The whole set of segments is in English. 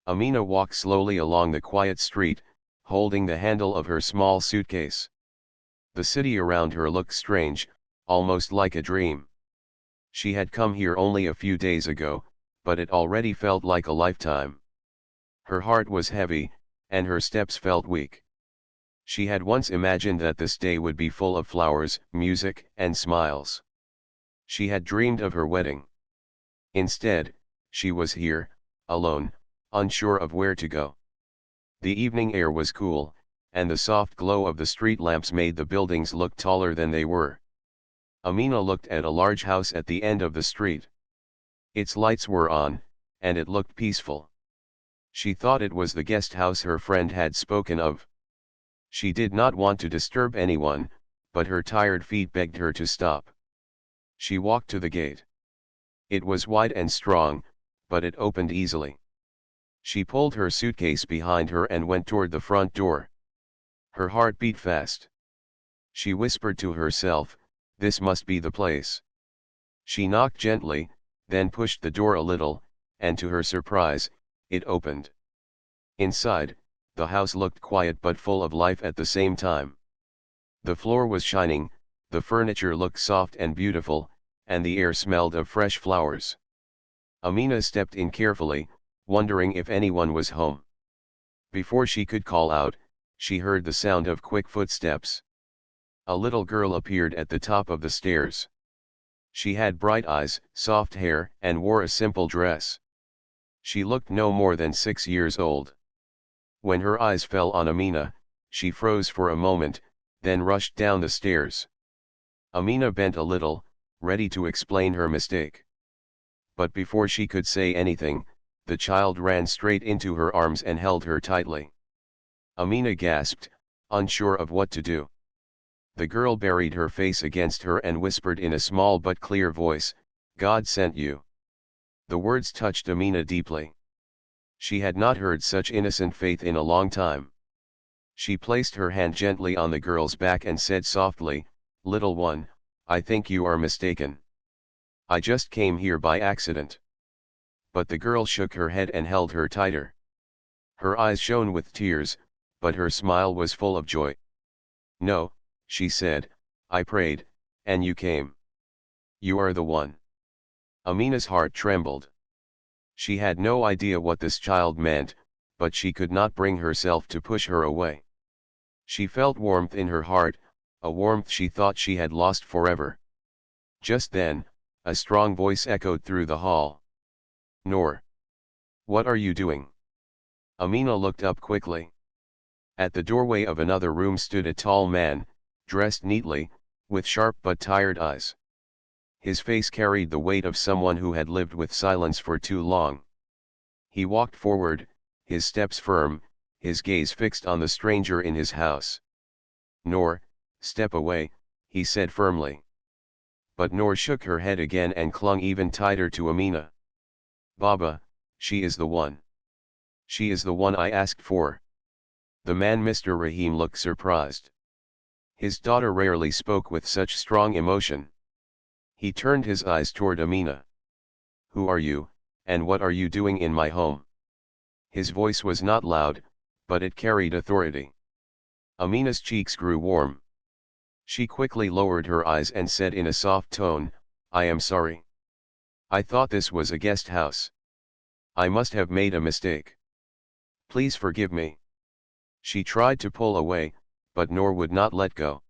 Amina walked slowly along the quiet street, holding the handle of her small suitcase. The city around her looked strange, almost like a dream. She had come here only a few days ago, but it already felt like a lifetime. Her heart was heavy, and her steps felt weak. She had once imagined that this day would be full of flowers, music, and smiles. She had dreamed of her wedding. Instead, she was here, alone, unsure of where to go. The evening air was cool, and the soft glow of the street lamps made the buildings look taller than they were. Amina looked at a large house at the end of the street. Its lights were on, and it looked peaceful. She thought it was the guest house her friend had spoken of. She did not want to disturb anyone, but her tired feet begged her to stop. She walked to the gate. It was wide and strong, but it opened easily. She pulled her suitcase behind her and went toward the front door. Her heart beat fast. She whispered to herself, "This must be the place." She knocked gently, then pushed the door a little, and to her surprise, it opened. Inside, the house looked quiet but full of life at the same time. The floor was shining, the furniture looked soft and beautiful, and the air smelled of fresh flowers. Amina stepped in carefully, wondering if anyone was home. Before she could call out, she heard the sound of quick footsteps. A little girl appeared at the top of the stairs. She had bright eyes, soft hair, and wore a simple dress. She looked no more than 6 years old. When her eyes fell on Amina, she froze for a moment, then rushed down the stairs. Amina bent a little, ready to explain her mistake. But before she could say anything, the child ran straight into her arms and held her tightly. Amina gasped, unsure of what to do. The girl buried her face against her and whispered in a small but clear voice, "God sent you." The words touched Amina deeply. She had not heard such innocent faith in a long time. She placed her hand gently on the girl's back and said softly, "Little one, I think you are mistaken. I just came here by accident." But the girl shook her head and held her tighter. Her eyes shone with tears, but her smile was full of joy. "No," she said, "I prayed, and you came. You are the one." Amina's heart trembled. She had no idea what this child meant, but she could not bring herself to push her away. She felt warmth in her heart, a warmth she thought she had lost forever. Just then, a strong voice echoed through the hall. "Noor. What are you doing?" Amina looked up quickly. At the doorway of another room stood a tall man, dressed neatly, with sharp but tired eyes. His face carried the weight of someone who had lived with silence for too long. He walked forward, his steps firm, his gaze fixed on the stranger in his house. "Noor, step away," he said firmly. But Noor shook her head again and clung even tighter to Amina. "Baba, she is the one. She is the one I asked for." The man, Mr. Rahim, looked surprised. His daughter rarely spoke with such strong emotion. He turned his eyes toward Amina. "Who are you, and what are you doing in my home?" His voice was not loud, but it carried authority. Amina's cheeks grew warm. She quickly lowered her eyes and said in a soft tone, "I am sorry. I thought this was a guest house. I must have made a mistake. Please forgive me." She tried to pull away, but Noor would not let go.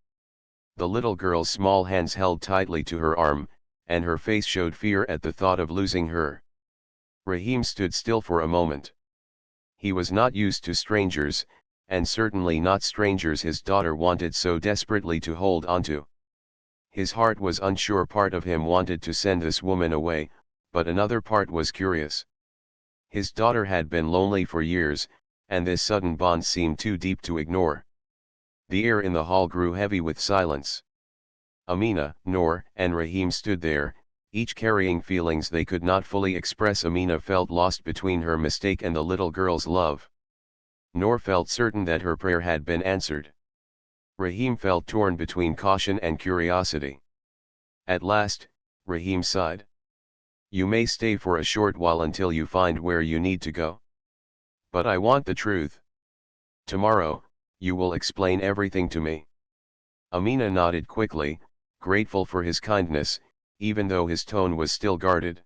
The little girl's small hands held tightly to her arm, and her face showed fear at the thought of losing her. Rahim stood still for a moment. He was not used to strangers, and certainly not strangers his daughter wanted so desperately to hold onto. His heart was unsure. Part of him wanted to send this woman away, but another part was curious. His daughter had been lonely for years, and this sudden bond seemed too deep to ignore. The air in the hall grew heavy with silence. Amina, Noor, and Rahim stood there, each carrying feelings they could not fully express. Amina felt lost between her mistake and the little girl's love. Noor felt certain that her prayer had been answered. Rahim felt torn between caution and curiosity. At last, Rahim sighed. "You may stay for a short while until you find where you need to go." But I want the truth. Tomorrow, you will explain everything to me. Amina nodded quickly, grateful for his kindness, even though his tone was still guarded.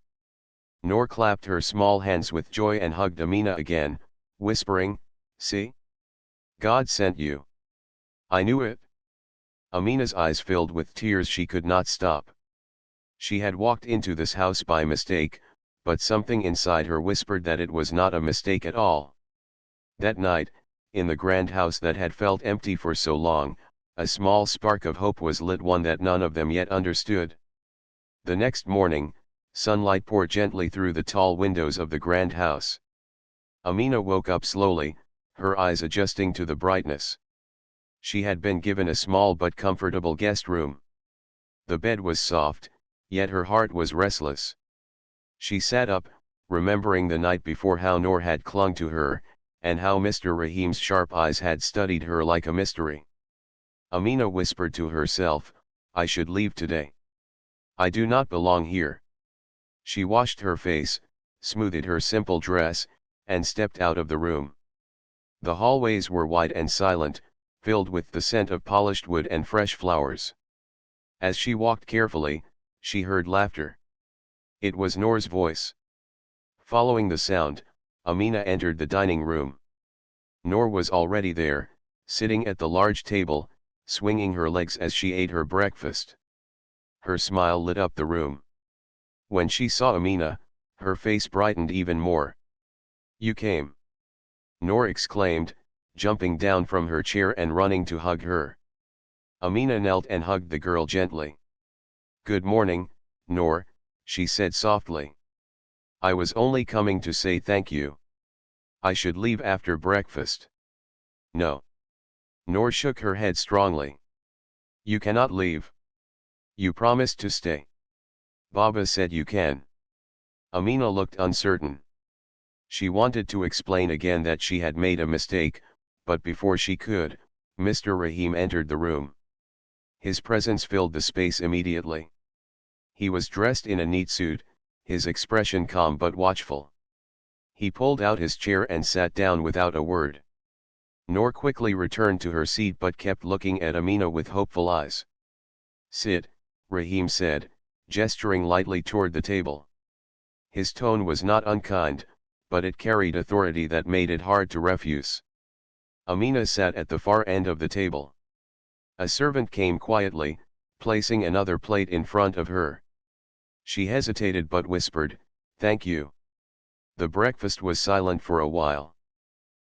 Noor clapped her small hands with joy and hugged Amina again, whispering, "See? God sent you. I knew it." Amina's eyes filled with tears. She could not stop. She had walked into this house by mistake, but something inside her whispered that it was not a mistake at all. That night, in the grand house that had felt empty for so long, a small spark of hope was lit, one that none of them yet understood. The next morning, sunlight poured gently through the tall windows of the grand house. Amina woke up slowly, her eyes adjusting to the brightness. She had been given a small but comfortable guest room. The bed was soft, yet her heart was restless. She sat up, remembering the night before, how Noor had clung to her, and how Mr. Rahim's sharp eyes had studied her like a mystery. Amina whispered to herself, "I should leave today. I do not belong here." She washed her face, smoothed her simple dress, and stepped out of the room. The hallways were wide and silent, filled with the scent of polished wood and fresh flowers. As she walked carefully, she heard laughter. It was Noor's voice. Following the sound, Amina entered the dining room. Noor was already there, sitting at the large table, swinging her legs as she ate her breakfast. Her smile lit up the room. When she saw Amina, her face brightened even more. "You came!" Noor exclaimed, jumping down from her chair and running to hug her. Amina knelt and hugged the girl gently. "Good morning, Noor," she said softly. "I was only coming to say thank you. I should leave after breakfast." "No." Noor shook her head strongly. "You cannot leave. You promised to stay." "Baba said you can." Amina looked uncertain. She wanted to explain again that she had made a mistake, but before she could, Mr. Rahim entered the room. His presence filled the space immediately. He was dressed in a neat suit, his expression calm but watchful. He pulled out his chair and sat down without a word. Noor quickly returned to her seat but kept looking at Amina with hopeful eyes. "Sit," Rahim said, gesturing lightly toward the table. His tone was not unkind, but it carried authority that made it hard to refuse. Amina sat at the far end of the table. A servant came quietly, placing another plate in front of her. She hesitated but whispered, "Thank you." The breakfast was silent for a while.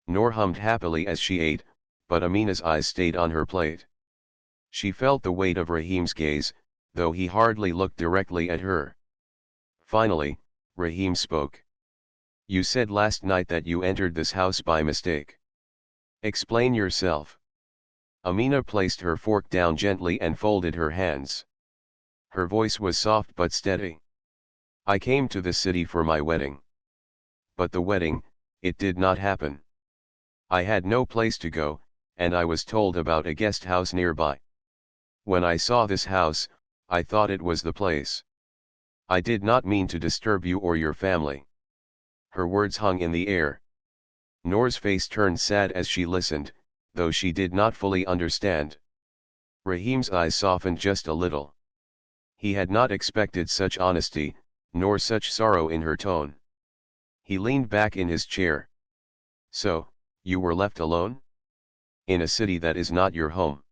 Noor hummed happily as she ate, but Amina's eyes stayed on her plate. She felt the weight of Rahim's gaze, though he hardly looked directly at her. Finally, Rahim spoke. "You said last night that you entered this house by mistake. Explain yourself." Amina placed her fork down gently and folded her hands. Her voice was soft but steady. "I came to the city for my wedding. But the wedding, it did not happen. I had no place to go, and I was told about a guest house nearby. When I saw this house, I thought it was the place. I did not mean to disturb you or your family." Her words hung in the air. Noor's face turned sad as she listened, though she did not fully understand. Rahim's eyes softened just a little. He had not expected such honesty, nor such sorrow in her tone. He leaned back in his chair. "So, you were left alone? In a city that is not your home?"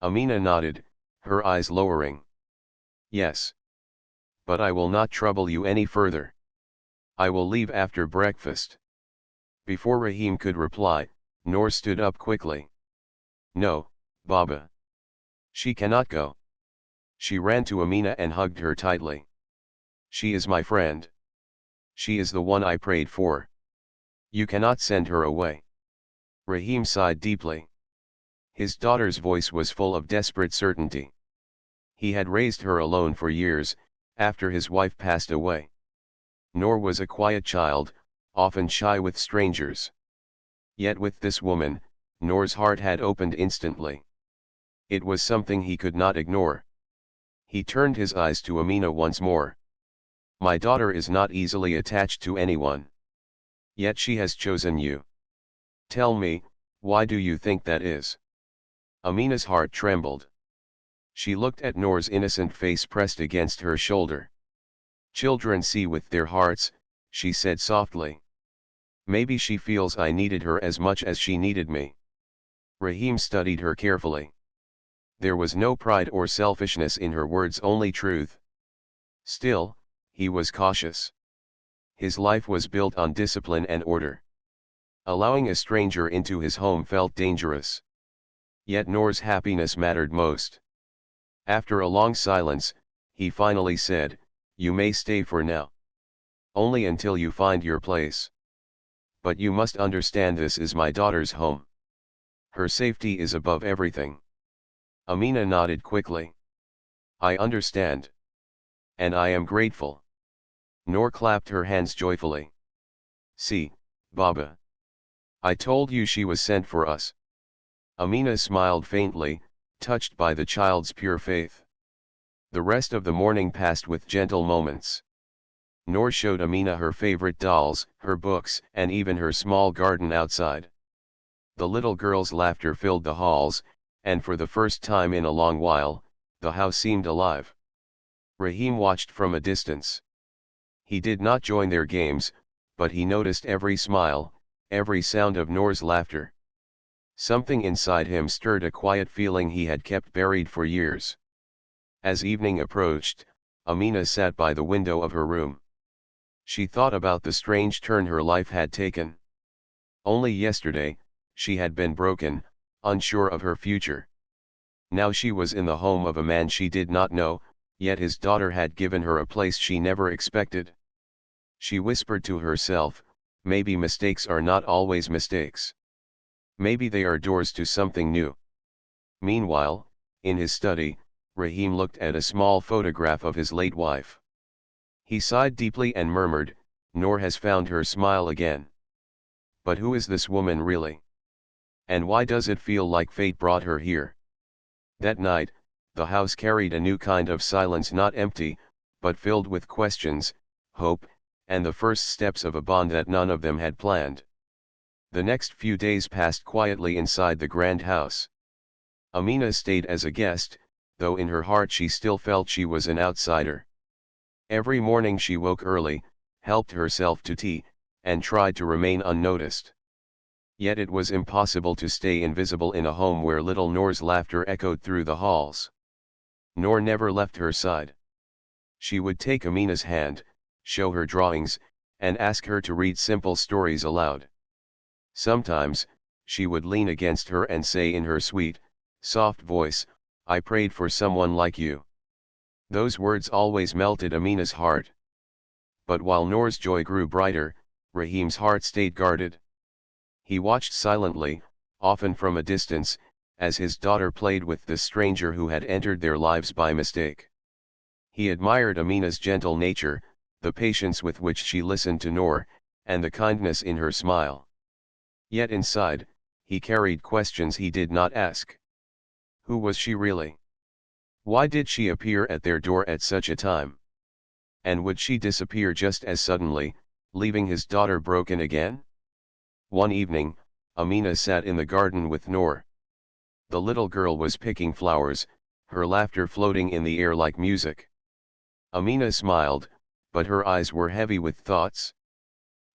Amina nodded, her eyes lowering. "Yes. But I will not trouble you any further. I will leave after breakfast." Before Rahim could reply, Noor stood up quickly. "No, Baba. She cannot go." She ran to Amina and hugged her tightly. "She is my friend. She is the one I prayed for. You cannot send her away." Rahim sighed deeply. His daughter's voice was full of desperate certainty. He had raised her alone for years, after his wife passed away. Noor was a quiet child, often shy with strangers. Yet with this woman, Noor's heart had opened instantly. It was something he could not ignore. He turned his eyes to Amina once more. "My daughter is not easily attached to anyone. Yet she has chosen you. Tell me, why do you think that is? Amina's heart trembled. She looked at Noor's innocent face pressed against her shoulder. Children see with their hearts, she said softly. Maybe she feels I needed her as much as she needed me. Rahim studied her carefully. There was no pride or selfishness in her words, only truth. Still, he was cautious. His life was built on discipline and order. Allowing a stranger into his home felt dangerous. Yet Noor's happiness mattered most. After a long silence, he finally said, "You may stay for now. Only until you find your place. But you must understand this is my daughter's home. Her safety is above everything." Amina nodded quickly. "I understand. And I am grateful." Noor clapped her hands joyfully. "See, Baba. I told you she was sent for us." Amina smiled faintly, touched by the child's pure faith. The rest of the morning passed with gentle moments. Noor showed Amina her favorite dolls, her books, and even her small garden outside. The little girl's laughter filled the halls, and for the first time in a long while, the house seemed alive. Rahim watched from a distance. He did not join their games, but he noticed every smile, every sound of Noor's laughter. Something inside him stirred a quiet feeling he had kept buried for years. As evening approached, Amina sat by the window of her room. She thought about the strange turn her life had taken. Only yesterday, she had been broken, unsure of her future. Now she was in the home of a man she did not know, yet his daughter had given her a place she never expected. She whispered to herself, maybe mistakes are not always mistakes. Maybe they are doors to something new. Meanwhile, in his study, Rahim looked at a small photograph of his late wife. He sighed deeply and murmured, "Noor has found her smile again. But who is this woman really? And why does it feel like fate brought her here?" That night, the house carried a new kind of silence, not empty, but filled with questions, hope, and the first steps of a bond that none of them had planned. The next few days passed quietly inside the grand house. Amina stayed as a guest, though in her heart she still felt she was an outsider. Every morning she woke early, helped herself to tea, and tried to remain unnoticed. Yet it was impossible to stay invisible in a home where little Noor's laughter echoed through the halls. Noor never left her side. She would take Amina's hand, show her drawings, and ask her to read simple stories aloud. Sometimes, she would lean against her and say in her sweet, soft voice, "I prayed for someone like you." Those words always melted Amina's heart. But while Noor's joy grew brighter, Rahim's heart stayed guarded. He watched silently, often from a distance, as his daughter played with the stranger who had entered their lives by mistake. He admired Amina's gentle nature, the patience with which she listened to Noor, and the kindness in her smile. Yet inside, he carried questions he did not ask. Who was she really? Why did she appear at their door at such a time? And would she disappear just as suddenly, leaving his daughter broken again? One evening, Amina sat in the garden with Noor. The little girl was picking flowers, her laughter floating in the air like music. Amina smiled, but her eyes were heavy with thoughts.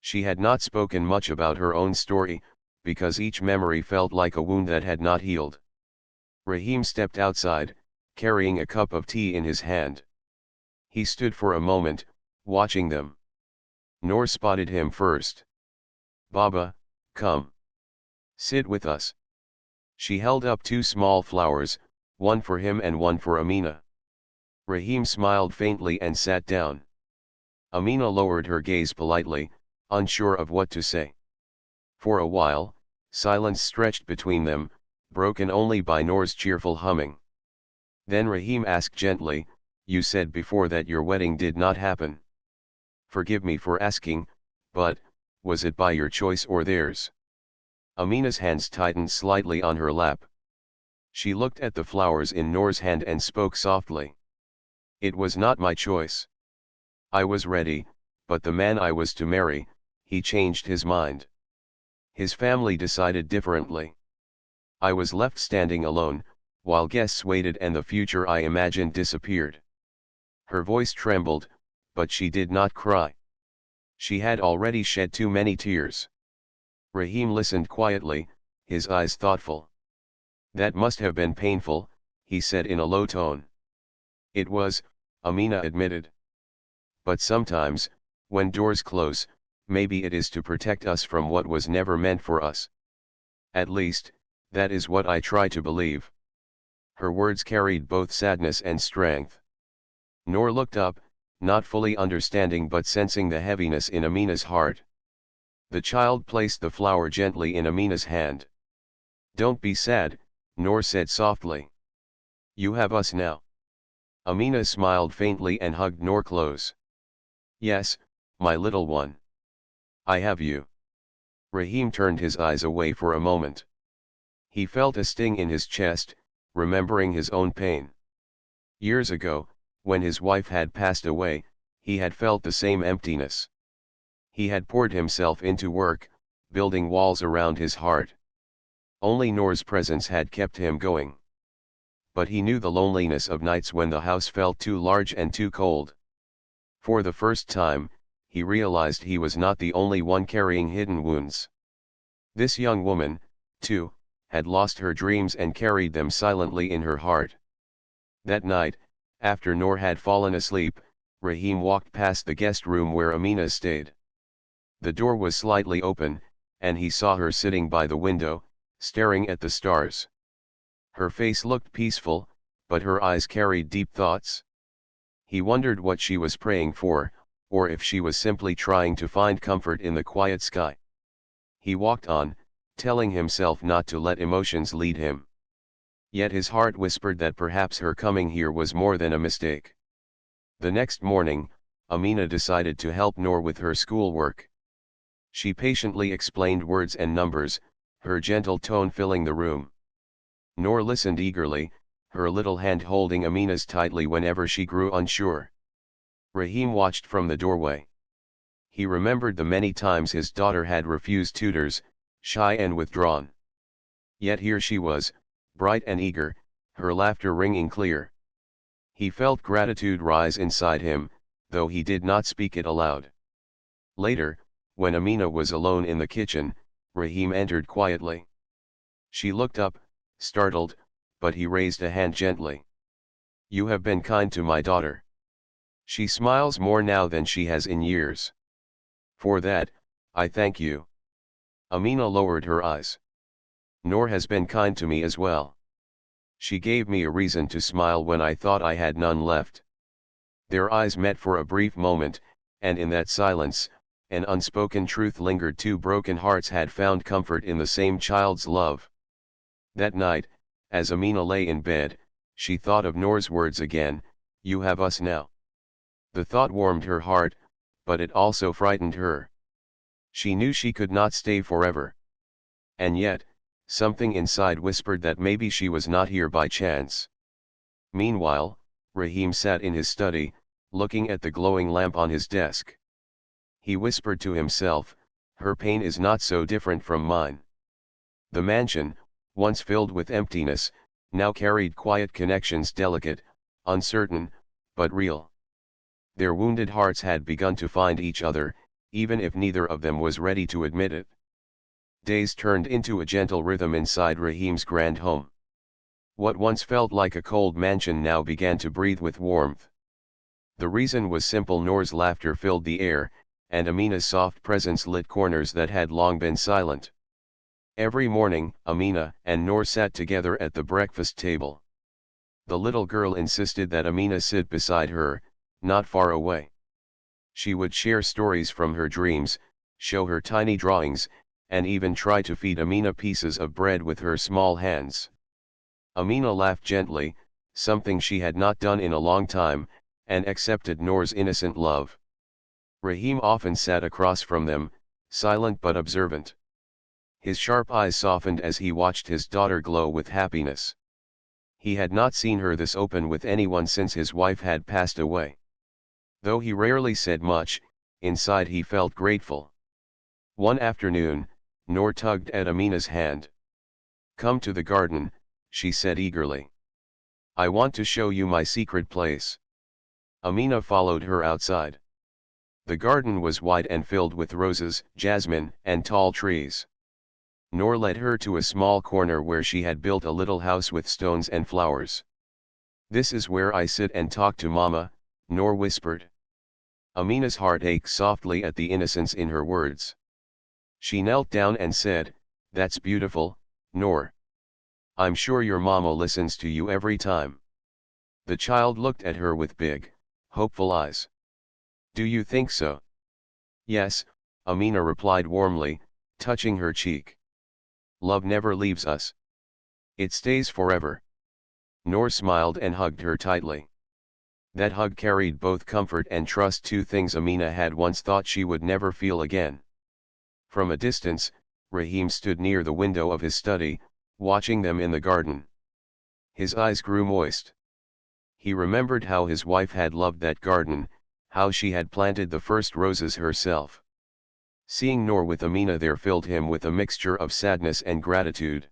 She had not spoken much about her own story, because each memory felt like a wound that had not healed. Rahim stepped outside, carrying a cup of tea in his hand. He stood for a moment, watching them. Noor spotted him first. "Baba, come. Sit with us." She held up two small flowers, one for him and one for Amina. Rahim smiled faintly and sat down. Amina lowered her gaze politely, unsure of what to say. For a while, silence stretched between them, broken only by Noor's cheerful humming. Then Rahim asked gently, "You said before that your wedding did not happen. Forgive me for asking, but, was it by your choice or theirs?" Amina's hands tightened slightly on her lap. She looked at the flowers in Noor's hand and spoke softly. "It was not my choice. I was ready, but the man I was to marry, he changed his mind. His family decided differently. I was left standing alone, while guests waited and the future I imagined disappeared. Her voice trembled, but she did not cry. She had already shed too many tears. Rahim listened quietly, his eyes thoughtful. That must have been painful, he said in a low tone. It was, Amina admitted. But sometimes, when doors close, maybe it is to protect us from what was never meant for us. At least, that is what I try to believe. Her words carried both sadness and strength. Noor looked up, not fully understanding but sensing the heaviness in Amina's heart. The child placed the flower gently in Amina's hand. Don't be sad, Noor said softly. You have us now. Amina smiled faintly and hugged Noor close. Yes, my little one. I have you. Rahim turned his eyes away for a moment. He felt a sting in his chest, remembering his own pain. Years ago, when his wife had passed away, he had felt the same emptiness. He had poured himself into work, building walls around his heart. Only Noor's presence had kept him going. But he knew the loneliness of nights when the house felt too large and too cold. For the first time, he realized he was not the only one carrying hidden wounds. This young woman, too, had lost her dreams and carried them silently in her heart. That night, after Noor had fallen asleep, Rahim walked past the guest room where Amina stayed. The door was slightly open, and he saw her sitting by the window, staring at the stars. Her face looked peaceful, but her eyes carried deep thoughts. He wondered what she was praying for, or if she was simply trying to find comfort in the quiet sky. He walked on, telling himself not to let emotions lead him. Yet his heart whispered that perhaps her coming here was more than a mistake. The next morning, Amina decided to help Noor with her schoolwork. She patiently explained words and numbers, her gentle tone filling the room. Noor listened eagerly, her little hand holding Amina's tightly whenever she grew unsure. Rahim watched from the doorway. He remembered the many times his daughter had refused tutors, shy and withdrawn. Yet here she was, bright and eager, her laughter ringing clear. He felt gratitude rise inside him, though he did not speak it aloud. Later, when Amina was alone in the kitchen, Rahim entered quietly. She looked up, startled, but he raised a hand gently. You have been kind to my daughter. She smiles more now than she has in years. For that, I thank you. Amina lowered her eyes. Noor has been kind to me as well. She gave me a reason to smile when I thought I had none left. Their eyes met for a brief moment, and in that silence, an unspoken truth lingered. Two broken hearts had found comfort in the same child's love. That night, as Amina lay in bed, she thought of Noor's words again, you have us now. The thought warmed her heart, but it also frightened her. She knew she could not stay forever. And yet, something inside whispered that maybe she was not here by chance. Meanwhile, Rahim sat in his study, looking at the glowing lamp on his desk. He whispered to himself, her pain is not so different from mine. The mansion, once filled with emptiness, now carried quiet connections, delicate, uncertain, but real. Their wounded hearts had begun to find each other, even if neither of them was ready to admit it. Days turned into a gentle rhythm inside Rahim's grand home. What once felt like a cold mansion now began to breathe with warmth. The reason was simple: Noor's laughter filled the air, and Amina's soft presence lit corners that had long been silent. Every morning, Amina and Noor sat together at the breakfast table. The little girl insisted that Amina sit beside her, not far away. She would share stories from her dreams, show her tiny drawings, and even try to feed Amina pieces of bread with her small hands. Amina laughed gently, something she had not done in a long time, and accepted Noor's innocent love. Rahim often sat across from them, silent but observant. His sharp eyes softened as he watched his daughter glow with happiness. He had not seen her this open with anyone since his wife had passed away. Though he rarely said much, inside he felt grateful. One afternoon, Noor tugged at Amina's hand. "Come to the garden," she said eagerly. "I want to show you my secret place." Amina followed her outside. The garden was wide and filled with roses, jasmine, and tall trees. Noor led her to a small corner where she had built a little house with stones and flowers. "This is where I sit and talk to Mama," Noor whispered. Amina's heart ached softly at the innocence in her words. She knelt down and said, "That's beautiful, Noor. I'm sure your mama listens to you every time." The child looked at her with big, hopeful eyes. "Do you think so?" "Yes," Amina replied warmly, touching her cheek. "Love never leaves us. It stays forever." Noor smiled and hugged her tightly. That hug carried both comfort and trust, two things Amina had once thought she would never feel again. From a distance, Rahim stood near the window of his study, watching them in the garden. His eyes grew moist. He remembered how his wife had loved that garden, how she had planted the first roses herself. Seeing Noor with Amina there filled him with a mixture of sadness and gratitude.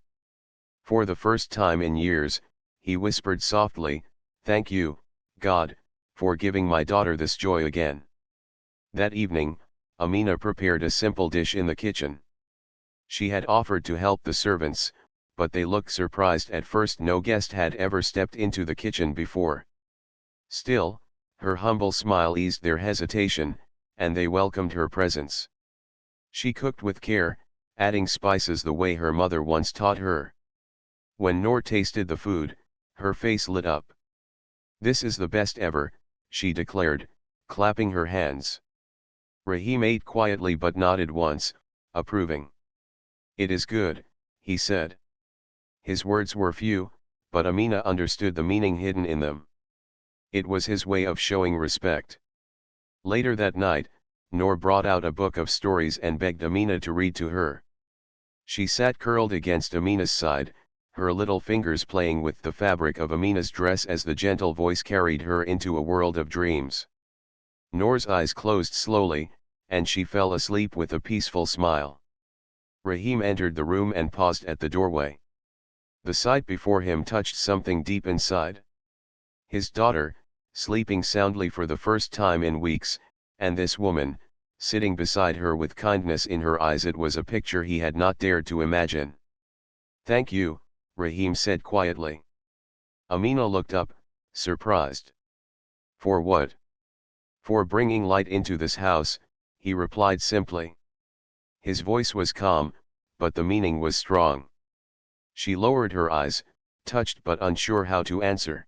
For the first time in years, he whispered softly, "Thank you, God, for giving my daughter this joy again." That evening, Amina prepared a simple dish in the kitchen. She had offered to help the servants, but they looked surprised at first. No guest had ever stepped into the kitchen before. Still, her humble smile eased their hesitation, and they welcomed her presence. She cooked with care, adding spices the way her mother once taught her. When Noor tasted the food, her face lit up. "This is the best ever," she declared, clapping her hands. Rahim ate quietly but nodded once, approving. "It is good," he said. His words were few, but Amina understood the meaning hidden in them. It was his way of showing respect. Later that night, Noor brought out a book of stories and begged Amina to read to her. She sat curled against Amina's side, her little fingers playing with the fabric of Amina's dress as the gentle voice carried her into a world of dreams. Noor's eyes closed slowly, and she fell asleep with a peaceful smile. Rahim entered the room and paused at the doorway. The sight before him touched something deep inside. His daughter, sleeping soundly for the first time in weeks, and this woman, sitting beside her with kindness in her eyes. It was a picture he had not dared to imagine. "Thank you," Rahim said quietly. Amina looked up, surprised. "For what?" "For bringing light into this house," he replied simply. His voice was calm, but the meaning was strong. She lowered her eyes, touched but unsure how to answer.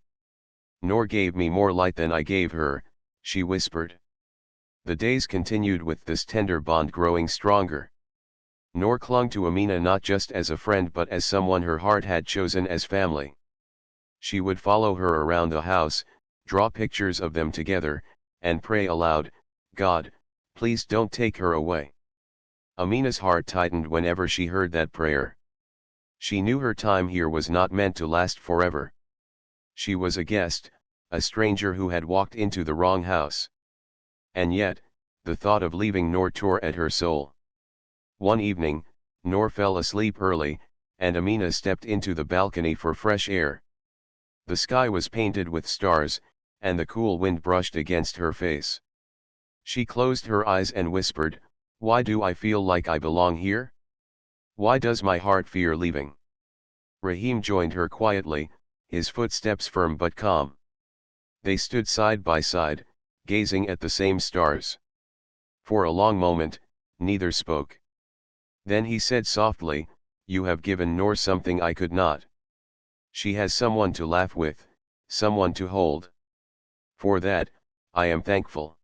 "Noor gave me more light than I gave her," she whispered. The days continued with this tender bond growing stronger. Noor clung to Amina not just as a friend but as someone her heart had chosen as family. She would follow her around the house, draw pictures of them together, and pray aloud, "God, please don't take her away." Amina's heart tightened whenever she heard that prayer. She knew her time here was not meant to last forever. She was a guest, a stranger who had walked into the wrong house. And yet, the thought of leaving Noor tore at her soul. One evening, Noor fell asleep early, and Amina stepped into the balcony for fresh air. The sky was painted with stars, and the cool wind brushed against her face. She closed her eyes and whispered, "Why do I feel like I belong here? Why does my heart fear leaving?" Rahim joined her quietly, his footsteps firm but calm. They stood side by side, gazing at the same stars. For a long moment, neither spoke. Then he said softly, "You have given Noor something I could not. She has someone to laugh with, someone to hold. For that, I am thankful.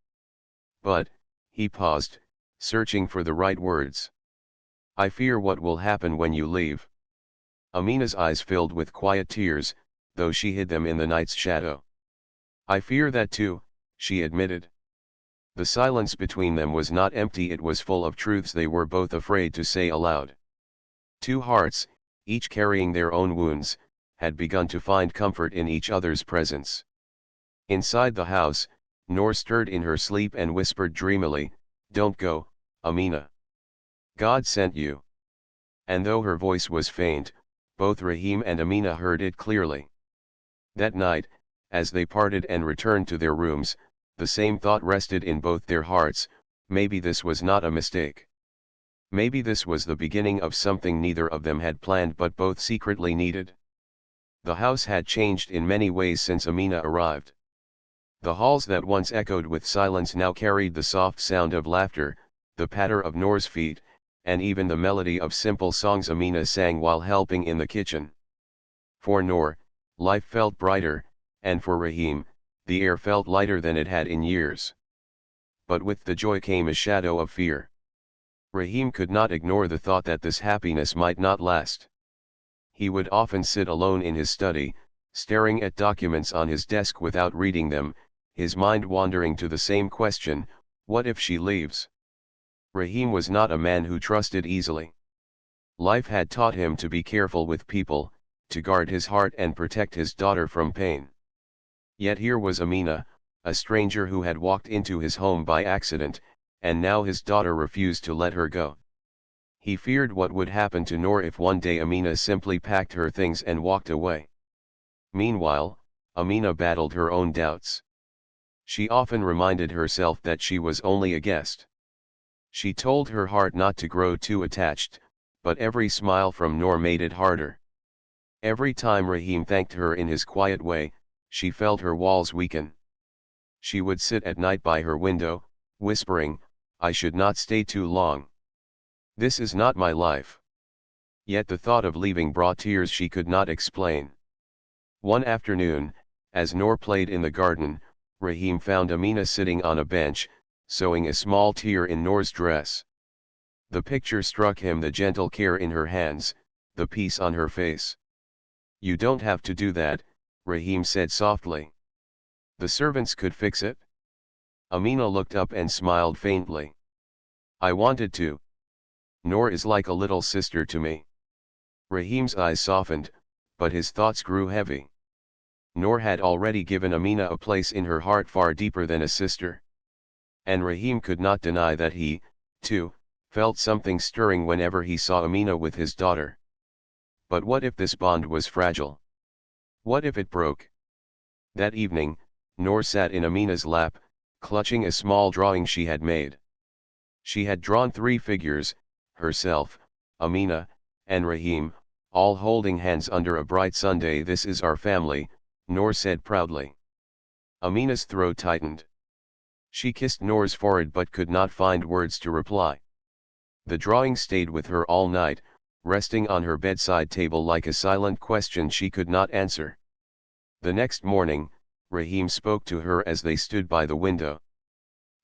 But," he paused, searching for the right words, "I fear what will happen when you leave." Amina's eyes filled with quiet tears, though she hid them in the night's shadow. "I fear that too," she admitted. The silence between them was not empty, it was full of truths they were both afraid to say aloud. Two hearts, each carrying their own wounds, had begun to find comfort in each other's presence. Inside the house, Noor stirred in her sleep and whispered dreamily, "Don't go, Amina. God sent you." And though her voice was faint, both Rahim and Amina heard it clearly. That night, as they parted and returned to their rooms, the same thought rested in both their hearts: maybe this was not a mistake. Maybe this was the beginning of something neither of them had planned but both secretly needed. The house had changed in many ways since Amina arrived. The halls that once echoed with silence now carried the soft sound of laughter, the patter of Noor's feet, and even the melody of simple songs Amina sang while helping in the kitchen. For Noor, life felt brighter, and for Rahim, the air felt lighter than it had in years. But with the joy came a shadow of fear. Rahim could not ignore the thought that this happiness might not last. He would often sit alone in his study, staring at documents on his desk without reading them, his mind wandering to the same question: what if she leaves? Rahim was not a man who trusted easily. Life had taught him to be careful with people, to guard his heart and protect his daughter from pain. Yet here was Amina, a stranger who had walked into his home by accident, and now his daughter refused to let her go. He feared what would happen to Noor if one day Amina simply packed her things and walked away. Meanwhile, Amina battled her own doubts. She often reminded herself that she was only a guest. She told her heart not to grow too attached, but every smile from Noor made it harder. Every time Rahim thanked her in his quiet way, she felt her walls weaken. She would sit at night by her window, whispering, "I should not stay too long. This is not my life." Yet the thought of leaving brought tears she could not explain. One afternoon, as Noor played in the garden, Rahim found Amina sitting on a bench, sewing a small tear in Noor's dress. The picture struck him: the gentle care in her hands, the peace on her face. "You don't have to do that," Rahim said softly. "The servants could fix it." Amina looked up and smiled faintly. "I wanted to. Noor is like a little sister to me." Rahim's eyes softened, but his thoughts grew heavy. Noor had already given Amina a place in her heart far deeper than a sister. And Rahim could not deny that he, too, felt something stirring whenever he saw Amina with his daughter. But what if this bond was fragile? What if it broke? That evening, Noor sat in Amina's lap, clutching a small drawing she had made. She had drawn 3 figures: herself, Amina, and Rahim, all holding hands under a bright Sunday. "This is our family," Noor said proudly. Amina's throat tightened. She kissed Noor's forehead but could not find words to reply. The drawing stayed with her all night, resting on her bedside table like a silent question she could not answer. The next morning, Rahim spoke to her as they stood by the window.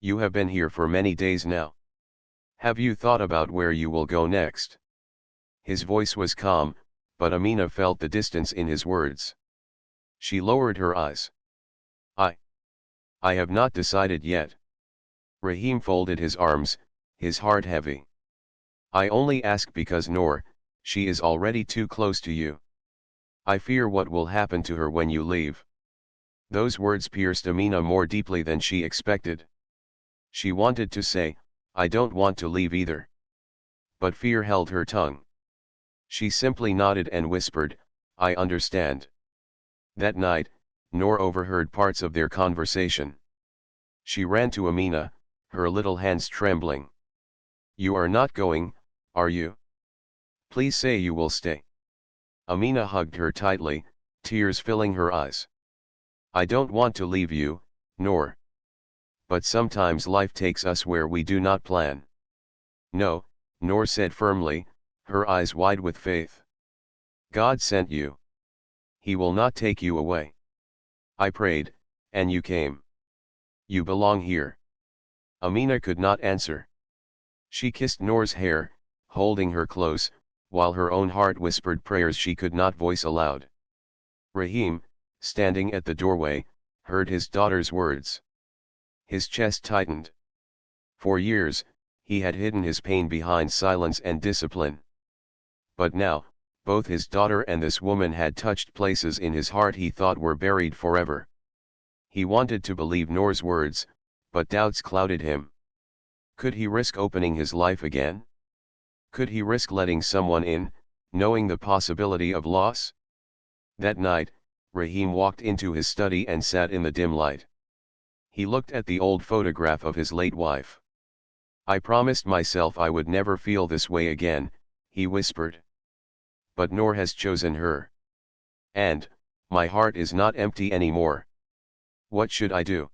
"You have been here for many days now. Have you thought about where you will go next?" His voice was calm, but Amina felt the distance in his words. She lowered her eyes. I have not decided yet." Rahim folded his arms, his heart heavy. "I only ask because Noor, she is already too close to you. I fear what will happen to her when you leave." Those words pierced Amina more deeply than she expected. She wanted to say, "I don't want to leave either." But fear held her tongue. She simply nodded and whispered, "I understand." That night, Noor overheard parts of their conversation. She ran to Amina, her little hands trembling. "You are not going, are you? Please say you will stay." Amina hugged her tightly, tears filling her eyes. "I don't want to leave you, Noor. But sometimes life takes us where we do not plan." "No," Noor said firmly, her eyes wide with faith. "God sent you. He will not take you away. I prayed, and you came. You belong here." Amina could not answer. She kissed Noor's hair, holding her close, while her own heart whispered prayers she could not voice aloud. Rahim, standing at the doorway, heard his daughter's words. His chest tightened. For years, he had hidden his pain behind silence and discipline. But now, both his daughter and this woman had touched places in his heart he thought were buried forever. He wanted to believe Noor's words, but doubts clouded him. Could he risk opening his life again? Could he risk letting someone in, knowing the possibility of loss? That night, Rahim walked into his study and sat in the dim light. He looked at the old photograph of his late wife. "I promised myself I would never feel this way again," he whispered. "But Noor has chosen her. And, my heart is not empty anymore. What should I do?"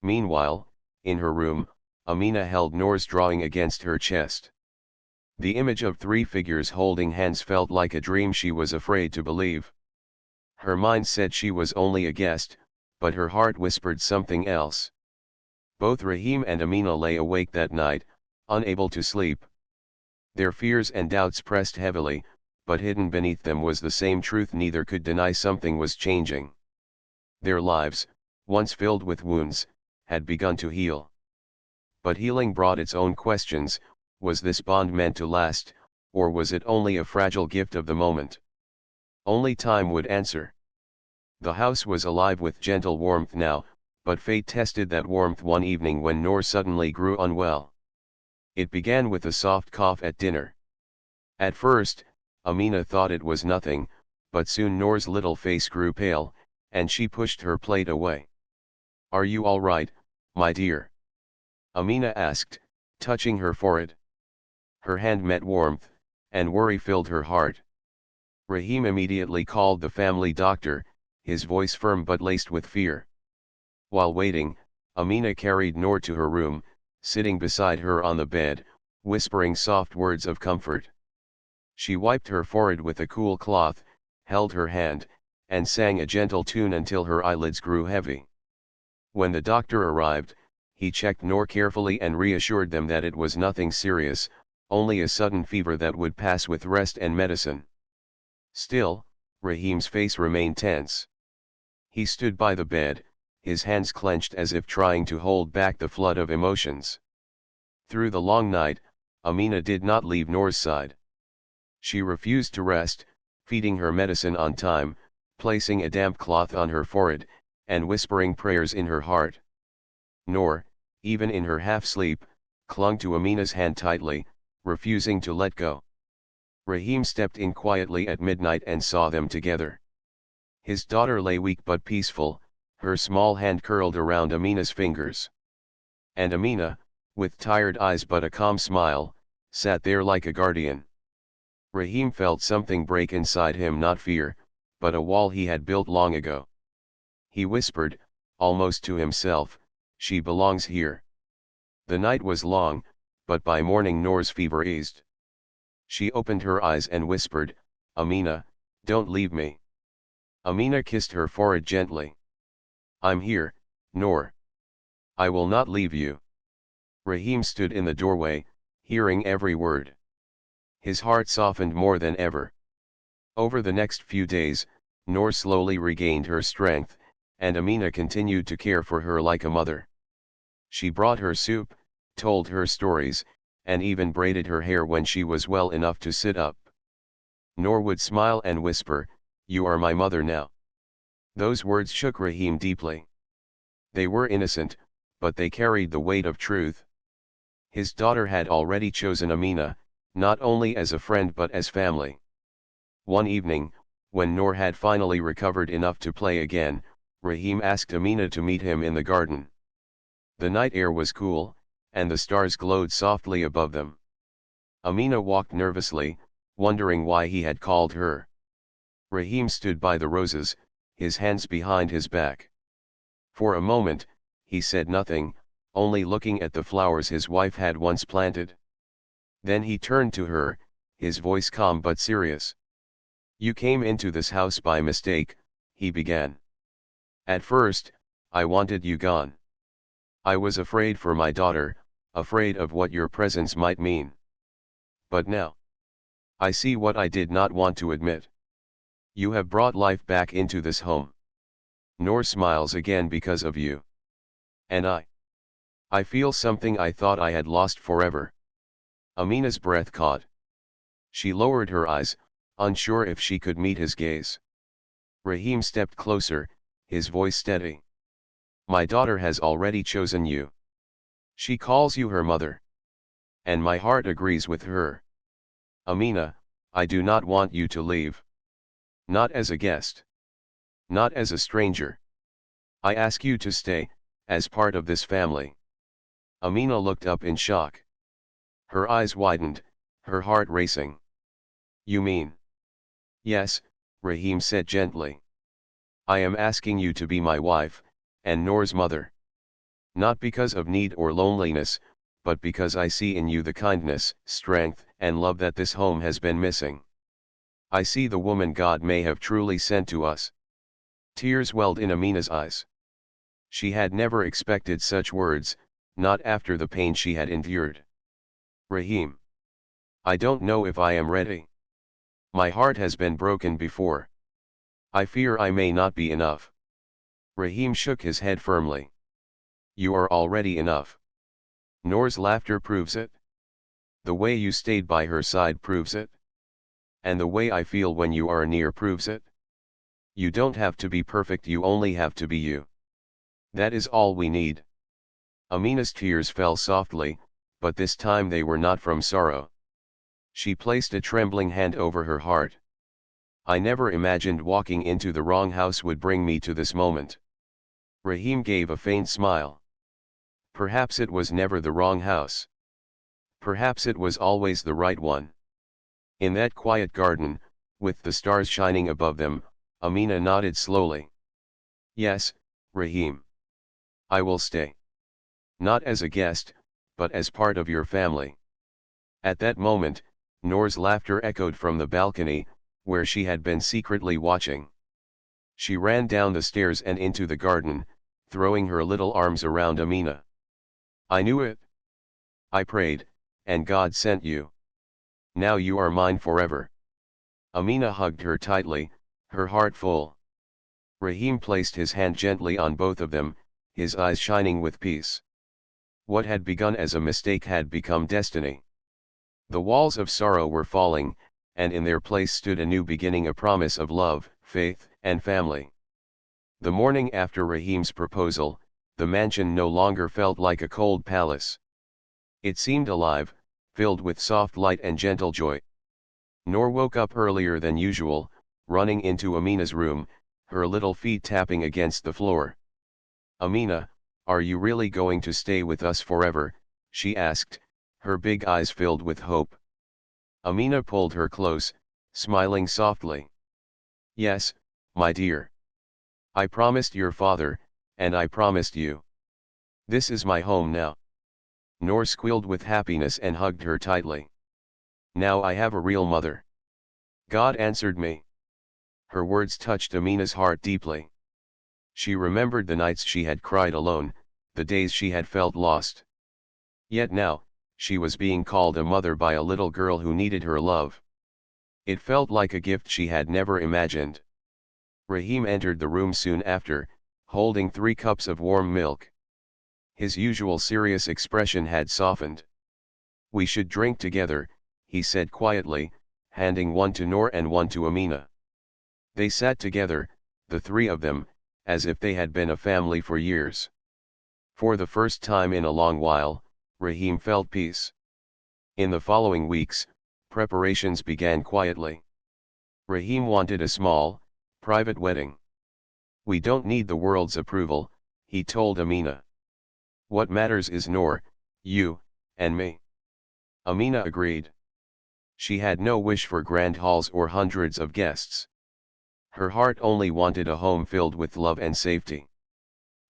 Meanwhile, in her room, Amina held Noor's drawing against her chest. The image of three figures holding hands felt like a dream she was afraid to believe. Her mind said she was only a guest, but her heart whispered something else. Both Rahim and Amina lay awake that night, unable to sleep. Their fears and doubts pressed heavily, but hidden beneath them was the same truth neither could deny: something was changing. Their lives, once filled with wounds, had begun to heal. But healing brought its own questions. Was this bond meant to last, or was it only a fragile gift of the moment? Only time would answer. The house was alive with gentle warmth now, but fate tested that warmth one evening when Noor suddenly grew unwell. It began with a soft cough at dinner. At first, Amina thought it was nothing, but soon Noor's little face grew pale, and she pushed her plate away. "Are you all right, my dear?" Amina asked, touching her forehead. Her hand met warmth, and worry filled her heart. Rahim immediately called the family doctor, his voice firm but laced with fear. While waiting, Amina carried Noor to her room, sitting beside her on the bed, whispering soft words of comfort. She wiped her forehead with a cool cloth, held her hand, and sang a gentle tune until her eyelids grew heavy. When the doctor arrived, he checked Noor carefully and reassured them that it was nothing serious, only a sudden fever that would pass with rest and medicine. Still, Rahim's face remained tense. He stood by the bed, his hands clenched as if trying to hold back the flood of emotions. Through the long night, Amina did not leave Noor's side. She refused to rest, feeding her medicine on time, placing a damp cloth on her forehead, and whispering prayers in her heart. Noor, even in her half-sleep, clung to Amina's hand tightly, refusing to let go. Rahim stepped in quietly at midnight and saw them together. His daughter lay weak but peaceful, her small hand curled around Amina's fingers. And Amina, with tired eyes but a calm smile, sat there like a guardian. Rahim felt something break inside him, not fear, but a wall he had built long ago. He whispered, almost to himself, "She belongs here." The night was long, but by morning Noor's fever eased. She opened her eyes and whispered, "Amina, don't leave me." Amina kissed her forehead gently. "I'm here, Noor. I will not leave you." Rahim stood in the doorway, hearing every word. His heart softened more than ever. Over the next few days, Noor slowly regained her strength, and Amina continued to care for her like a mother. She brought her soup, told her stories, and even braided her hair when she was well enough to sit up. Noor would smile and whisper, "You are my mother now." Those words shook Rahim deeply. They were innocent, but they carried the weight of truth. His daughter had already chosen Amina, not only as a friend but as family. One evening, when Noor had finally recovered enough to play again, Rahim asked Amina to meet him in the garden. The night air was cool, and the stars glowed softly above them. Amina walked nervously, wondering why he had called her. Rahim stood by the roses, his hands behind his back. For a moment, he said nothing, only looking at the flowers his wife had once planted. Then he turned to her, his voice calm but serious. "You came into this house by mistake," he began. "At first, I wanted you gone. I was afraid for my daughter, afraid of what your presence might mean. But now, I see what I did not want to admit. You have brought life back into this home. Noor smiles again because of you. And I feel something I thought I had lost forever." Amina's breath caught. She lowered her eyes, unsure if she could meet his gaze. Rahim stepped closer, his voice steady. "My daughter has already chosen you. She calls you her mother. And my heart agrees with her. Amina, I do not want you to leave. Not as a guest. Not as a stranger. I ask you to stay, as part of this family. Amina looked up in shock. Her eyes widened, her heart racing. You mean? Yes, Rahim said gently. I am asking you to be my wife, and Noor's mother. Not because of need or loneliness, but because I see in you the kindness, strength, and love that this home has been missing. I see the woman God may have truly sent to us. Tears welled in Amina's eyes. She had never expected such words, not after the pain she had endured. Rahim. I don't know if I am ready. My heart has been broken before. I fear I may not be enough. Rahim shook his head firmly. You are already enough. Noor's laughter proves it. The way you stayed by her side proves it. And the way I feel when you are near proves it. You don't have to be perfect, you only have to be you. That is all we need. Amina's tears fell softly, but this time they were not from sorrow. She placed a trembling hand over her heart. I never imagined walking into the wrong house would bring me to this moment. Rahim gave a faint smile. Perhaps it was never the wrong house. Perhaps it was always the right one. In that quiet garden, with the stars shining above them, Amina nodded slowly. Yes, Rahim. I will stay. Not as a guest, but as part of your family. At that moment, Noor's laughter echoed from the balcony, where she had been secretly watching. She ran down the stairs and into the garden, throwing her little arms around Amina. I knew it. I prayed, and God sent you. Now you are mine forever. Amina hugged her tightly, her heart full. Rahim placed his hand gently on both of them, his eyes shining with peace. What had begun as a mistake had become destiny. The walls of sorrow were falling, and in their place stood a new beginning, a promise of love, faith, and family. The morning after Rahim's proposal, the mansion no longer felt like a cold palace. It seemed alive, filled with soft light and gentle joy. Noor woke up earlier than usual, running into Amina's room, her little feet tapping against the floor. Amina, are you really going to stay with us forever? She asked, her big eyes filled with hope. Amina pulled her close, smiling softly. Yes, my dear. I promised your father, and I promised you. This is my home now. Noor squealed with happiness and hugged her tightly. Now I have a real mother. God answered me. Her words touched Amina's heart deeply. She remembered the nights she had cried alone, the days she had felt lost. Yet now, she was being called a mother by a little girl who needed her love. It felt like a gift she had never imagined. Rahim entered the room soon after, holding 3 cups of warm milk. His usual serious expression had softened. We should drink together, he said quietly, handing one to Noor and one to Amina. They sat together, the 3 of them, as if they had been a family for years. For the first time in a long while, Rahim felt peace. In the following weeks, preparations began quietly. Rahim wanted a small, private wedding. We don't need the world's approval, he told Amina. What matters is Noor, you, and me. Amina agreed. She had no wish for grand halls or hundreds of guests. Her heart only wanted a home filled with love and safety.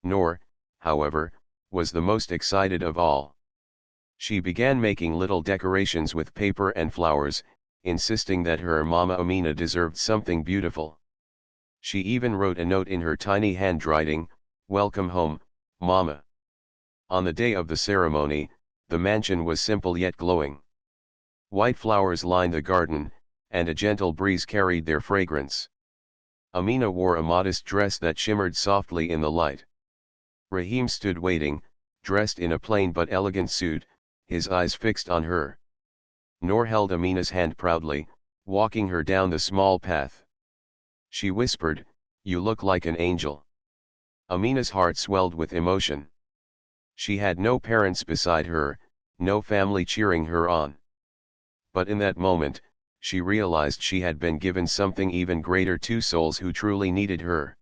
Noor, however, was the most excited of all. She began making little decorations with paper and flowers, insisting that her mama Amina deserved something beautiful. She even wrote a note in her tiny handwriting, "Welcome home, Mama." On the day of the ceremony, the mansion was simple yet glowing. White flowers lined the garden, and a gentle breeze carried their fragrance. Amina wore a modest dress that shimmered softly in the light. Rahim stood waiting, dressed in a plain but elegant suit, his eyes fixed on her. Noor held Amina's hand proudly, walking her down the small path. She whispered, "You look like an angel." Amina's heart swelled with emotion. She had no parents beside her, no family cheering her on. But in that moment, she realized she had been given something even greater: two souls who truly needed her.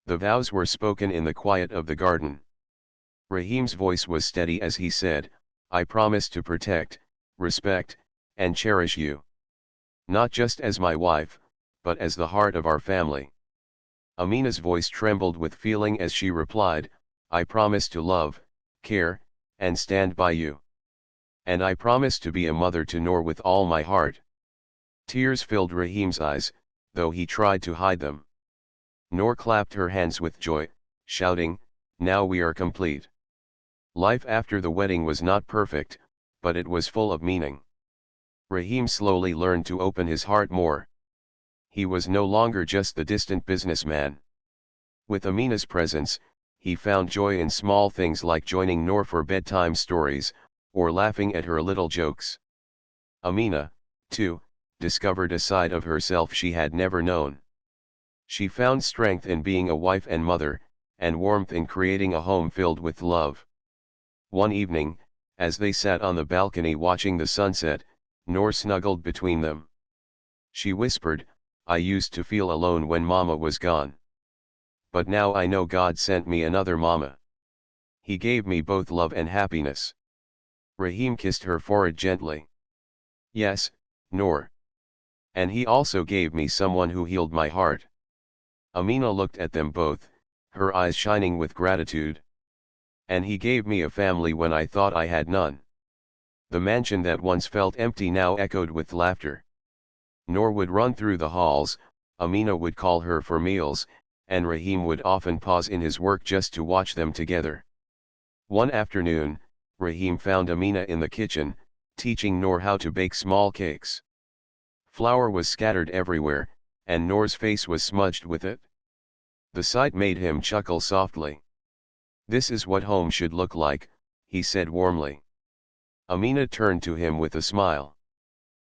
The vows were spoken in the quiet of the garden. Rahim's voice was steady as he said, "I promise to protect, respect, and cherish you. Not just as my wife, but as the heart of our family." Amina's voice trembled with feeling as she replied, "I promise to love, care, and stand by you. And I promise to be a mother to Noor with all my heart." Tears filled Rahim's eyes, though he tried to hide them. Noor clapped her hands with joy, shouting, "Now we are complete." Life after the wedding was not perfect, but it was full of meaning. Rahim slowly learned to open his heart more. He was no longer just the distant businessman. With Amina's presence, he found joy in small things like joining Noor for bedtime stories, or laughing at her little jokes. Amina, too, discovered a side of herself she had never known. She found strength in being a wife and mother, and warmth in creating a home filled with love. One evening, as they sat on the balcony watching the sunset, Noor snuggled between them. She whispered, "I used to feel alone when Mama was gone. But now I know God sent me another Mama. He gave me both love and happiness." Rahim kissed her forehead gently. "Yes, Noor. And he also gave me someone who healed my heart." Amina looked at them both, her eyes shining with gratitude. "And he gave me a family when I thought I had none." The mansion that once felt empty now echoed with laughter. Noor would run through the halls, Amina would call her for meals, and Rahim would often pause in his work just to watch them together. One afternoon, Rahim found Amina in the kitchen, teaching Noor how to bake small cakes. Flour was scattered everywhere, and Noor's face was smudged with it. The sight made him chuckle softly. "This is what home should look like," he said warmly. Amina turned to him with a smile.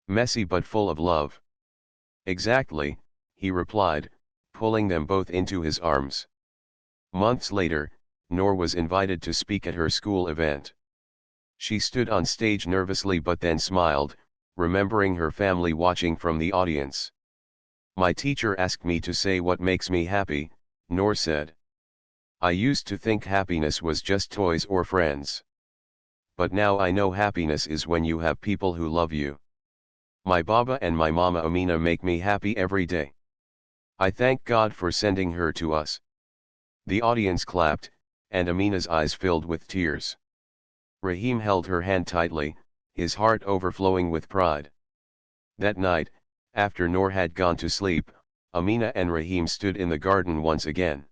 "Messy but full of love." "Exactly," he replied, pulling them both into his arms. Months later, Noor was invited to speak at her school event. She stood on stage nervously but then smiled, remembering her family watching from the audience. "My teacher asked me to say what makes me happy," Noor said. "I used to think happiness was just toys or friends. But now I know happiness is when you have people who love you. My Baba and my Mama Amina make me happy every day. I thank God for sending her to us." The audience clapped, and Amina's eyes filled with tears. Rahim held her hand tightly, his heart overflowing with pride. That night, after Noor had gone to sleep, Amina and Rahim stood in the garden once again.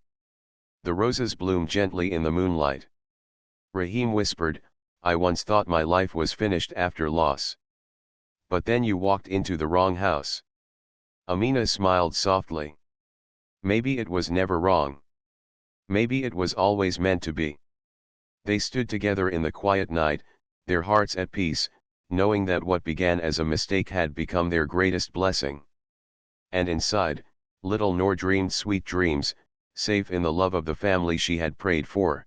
The roses bloomed gently in the moonlight. Rahim whispered, "I once thought my life was finished after loss. But then you walked into the wrong house." Amina smiled softly. "Maybe it was never wrong. Maybe it was always meant to be." They stood together in the quiet night, their hearts at peace, knowing that what began as a mistake had become their greatest blessing. And inside, little Noor dreamed sweet dreams, safe in the love of the family she had prayed for.